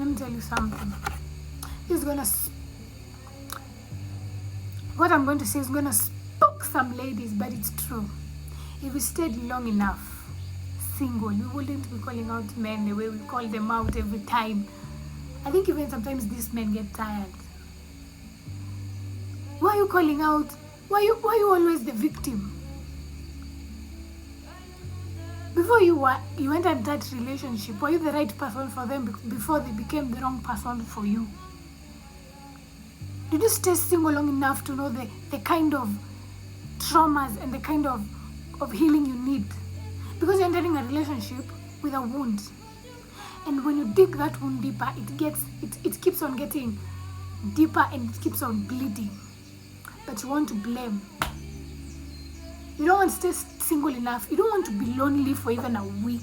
let me tell you something. What I'm going to say is gonna spook some ladies, but it's true. If we stayed long enough single, we wouldn't be calling out men the way we call them out every time. I think even sometimes these men get tired. Why are you calling out? Why are you always the victim? Before you entered that relationship, were you the right person for them before they became the wrong person for you? Did you stay single long enough to know the kind of traumas and the kind of healing you need? Because you're entering a relationship with a wound. And when you dig that wound deeper, it keeps on getting deeper and it keeps on bleeding. But you want to blame. You don't want to stay single enough. You don't want to be lonely for even a week.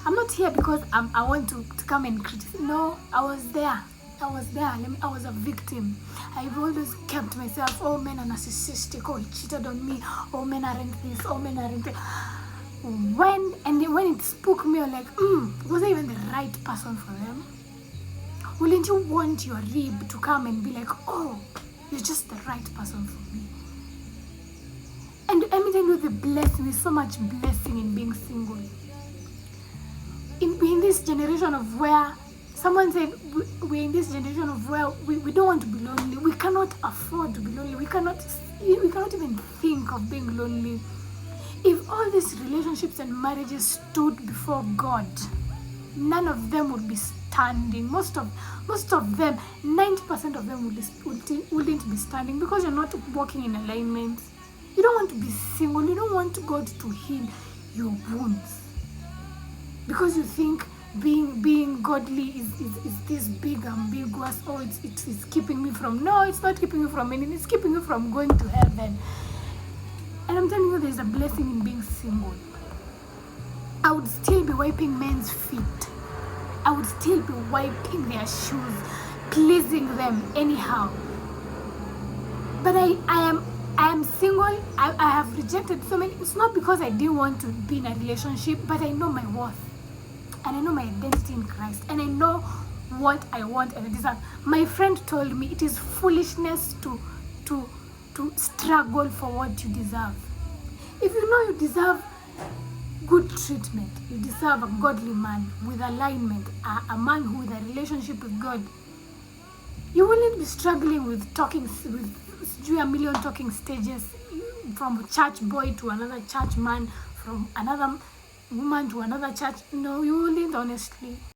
I'm not here because I want to come and criticize. No, I was there. I was a victim. I've always kept myself, oh, men are narcissistic, oh, he cheated on me, oh, men aren't this, oh, men aren't that. When it spooked me, I'm like, was I even the right person for them? Wouldn't you want your rib to come and be like, oh, you're just the right person for me? And let me tell you the blessing, there's so much blessing in being single. In this generation of where, someone said, we're in this generation of where we don't want to be lonely. We cannot afford to be lonely. We cannot even think of being lonely. If all these relationships and marriages stood before God, none of them would be standing. Most of them, 90% of them wouldn't be standing because you're not walking in alignment. You don't want to be single. You don't want God to heal your wounds because you think being godly is this big ambiguous. Oh, it's keeping me from. No, it's not keeping you from anything. It's keeping you from going to heaven. And I'm telling you, there's a blessing in being single. I would still be wiping men's feet. I would still be wiping their shoes, pleasing them anyhow. But I am single. I have rejected so many. It's not because I didn't want to be in a relationship, but I know my worth. And I know my identity in Christ. And I know what I want and I deserve. My friend told me it is foolishness to struggle for what you deserve. If you know you deserve good treatment, you deserve a godly man with alignment, a man who with a relationship with God, you wouldn't be struggling with a million talking stages, from church boy to another church man, from another woman to another church. No, you wouldn't, honestly.